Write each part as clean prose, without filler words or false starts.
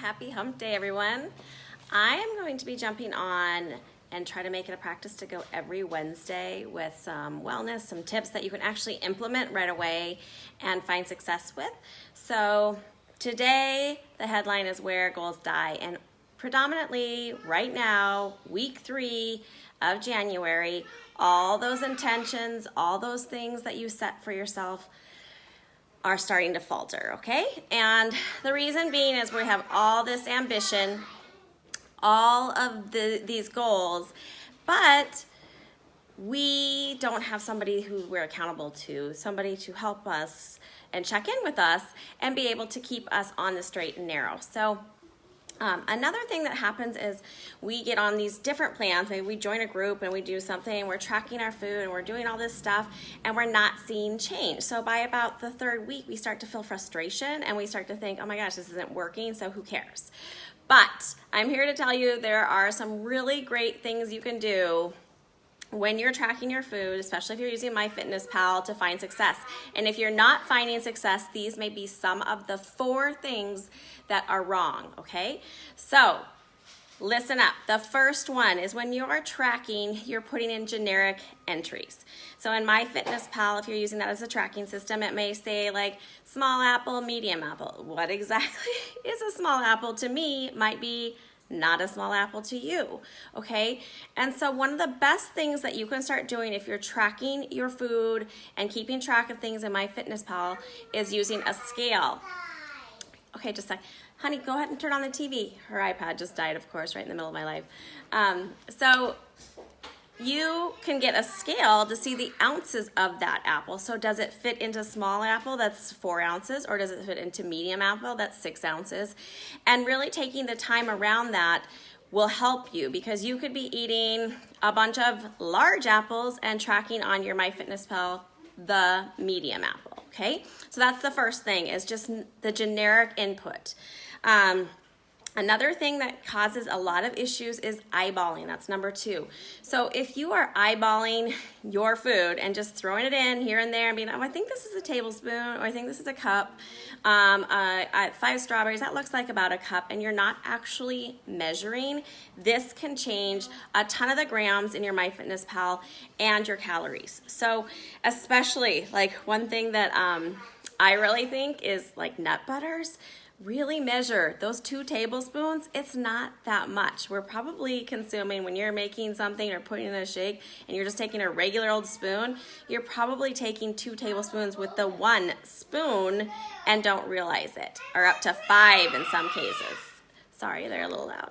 Happy hump day, everyone. I am going to be jumping on and try to make it a practice to go every Wednesday with some wellness, some tips that you can actually implement right away and find success with. So today, the headline is Where Goals Die, and predominantly right now, week 3 of January, all those intentions, all those things that you set for yourself are starting to falter, okay? And the reason being is we have all this ambition, all of these goals, but we don't have somebody who we're accountable to, somebody to help us and check in with us and be able to keep us on the straight and narrow. So another thing that happens is we get on these different plans. Maybe we join a group and we do something, and we're tracking our food and we're doing all this stuff and we're not seeing change. So by about the 3rd week, we start to feel frustration and we start to think, oh my gosh, this isn't working, so who cares? But I'm here to tell you there are some really great things you can do when you're tracking your food, especially if you're using MyFitnessPal, to find success. And if you're not finding success, these may be some of the 4 things that are wrong, okay? So listen up. The first one is when you're tracking, you're putting in generic entries. So in MyFitnessPal, if you're using that as a tracking system, it may say like small apple, medium apple. What exactly is a small apple to me might be not a small apple to you, okay? And so one of the best things that you can start doing if you're tracking your food and keeping track of things in MyFitnessPal is using a scale. Okay, just a sec. Honey, go ahead and turn on the TV. Her iPad just died, of course, right in the middle of my life. So you can get a scale to see the ounces of that apple. So does it fit into small apple, that's 4 ounces, or does it fit into medium apple, that's 6 ounces? And really taking the time around that will help you, because you could be eating a bunch of large apples and tracking on your MyFitnessPal the medium apple, okay? So that's the first thing, is just the generic input. Another thing that causes a lot of issues is eyeballing. That's number 2. So if you are eyeballing your food and just throwing it in here and there and being, oh, I think this is a tablespoon, or I think this is a cup, 5 strawberries, that looks like about a cup, and you're not actually measuring, this can change a ton of the grams in your MyFitnessPal and your calories. So especially, like, one thing that I really think is like nut butters. Really measure those 2 tablespoons. It's not that much. We're probably consuming, when you're making something or putting in a shake and you're just taking a regular old spoon, you're probably taking 2 tablespoons with the 1 spoon and don't realize it, or up to 5 in some cases. Sorry, they're a little loud.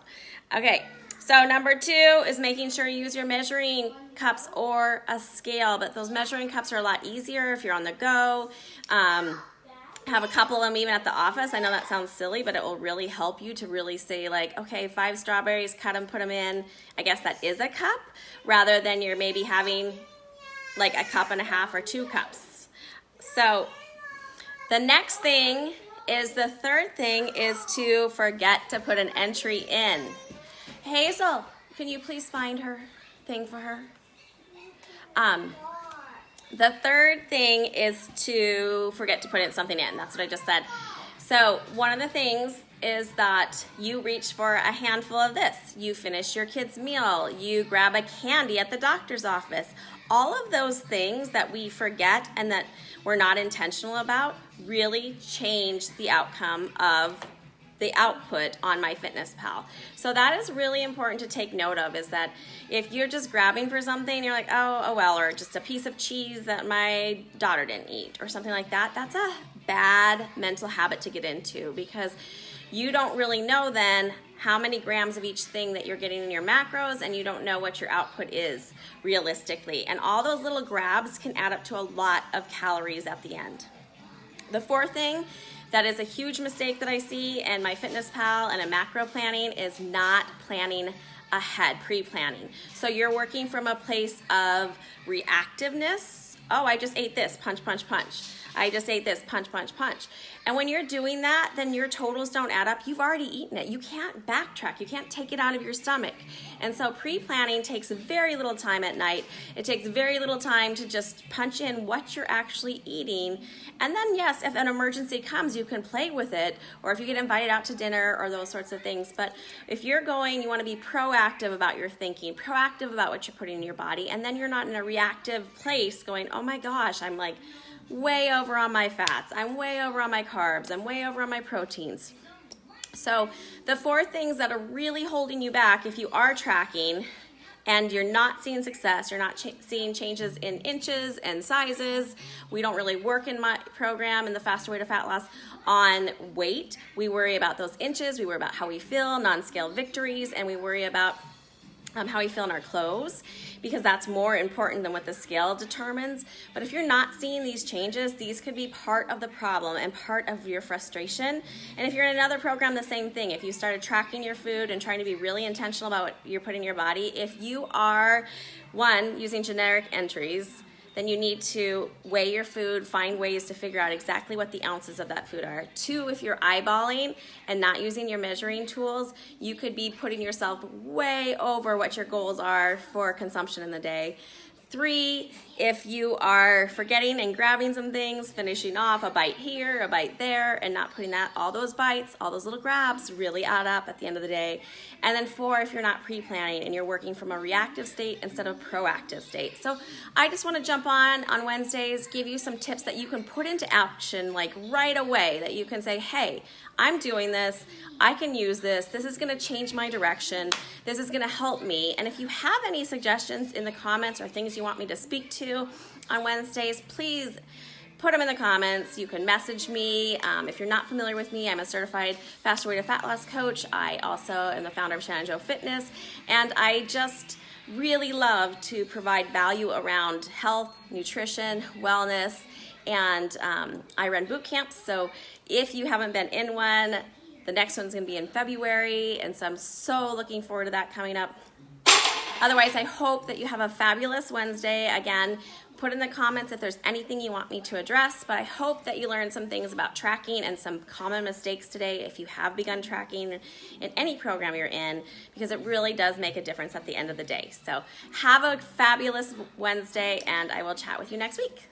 Okay, so number 2 is making sure you use your measuring cups or a scale, but those measuring cups are a lot easier if you're on the go. Have a couple of them even at the office. I know that sounds silly, but it will really help you to really say, like, okay, 5 strawberries, cut them, put them in. I guess that is a cup, rather than you're maybe having like a cup and a half or 2 cups. So the next thing is, the 3rd thing is to forget to put an entry in. Hazel, can you please find her thing for her? The 3rd thing is to forget to put in something in. That's what I just said. So one of the things is that you reach for a handful of this. You finish your kid's meal. You grab a candy at the doctor's office. All of those things that we forget and that we're not intentional about really change the outcome of the output on MyFitnessPal. So that is really important to take note of, is that if you're just grabbing for something, you're like, oh well, or just a piece of cheese that my daughter didn't eat or something like that, that's a bad mental habit to get into, because you don't really know then how many grams of each thing that you're getting in your macros, and you don't know what your output is realistically. And all those little grabs can add up to a lot of calories at the end. The 4th thing that is a huge mistake that I see in MyFitnessPal and in macro planning is not planning ahead, pre-planning. So you're working from a place of reactiveness. Oh, I just ate this, punch, punch, punch. I just ate this, punch, punch, punch. And when you're doing that, then your totals don't add up. You've already eaten it. You can't backtrack. You can't take it out of your stomach. And so pre-planning takes very little time at night. It takes very little time to just punch in what you're actually eating. And then yes, if an emergency comes, you can play with it, or if you get invited out to dinner or those sorts of things. But if you're going, you want to be proactive about your thinking, proactive about what you're putting in your body, and then you're not in a reactive place going, oh my gosh, I'm like way over on my fats, I'm way over on my carbs, I'm way over on my proteins. So the 4 things that are really holding you back if you are tracking and you're not seeing success, you're not seeing changes in inches and sizes. We don't really work in my program in the Faster Way to Fat Loss on weight. We worry about those inches, we worry about how we feel, non-scale victories, and we worry about how we feel in our clothes, because that's more important than what the scale determines. But if you're not seeing these changes, these could be part of the problem and part of your frustration. And if you're in another program, the same thing. If you started tracking your food and trying to be really intentional about what you're putting in your body, if you are, 1, using generic entries, then you need to weigh your food, find ways to figure out exactly what the ounces of that food are. 2, if you're eyeballing and not using your measuring tools, you could be putting yourself way over what your goals are for consumption in the day. 3, if you are forgetting and grabbing some things, finishing off a bite here, a bite there, and not putting that, all those bites, all those little grabs really add up at the end of the day. And then 4, if you're not pre-planning and you're working from a reactive state instead of proactive state. So I just want to jump on Wednesdays, give you some tips that you can put into action like right away, that you can say, hey, I'm doing this, I can use this is going to change my direction, this is going to help me. And if you have any suggestions in the comments or things you want me to speak to on Wednesdays, please put them in the comments. You can message me. If you're not familiar with me, I'm a certified Faster Way to Fat Loss coach. I also am the founder of Shannon Joe Fitness, and I just really love to provide value around health, nutrition, wellness, and I run boot camps. So if you haven't been in one, the next one's gonna be in February, and so I'm so looking forward to that coming up. Otherwise, I hope that you have a fabulous Wednesday. Again, put in the comments if there's anything you want me to address, but I hope that you learned some things about tracking and some common mistakes today if you have begun tracking in any program you're in, because it really does make a difference at the end of the day. So have a fabulous Wednesday, and I will chat with you next week.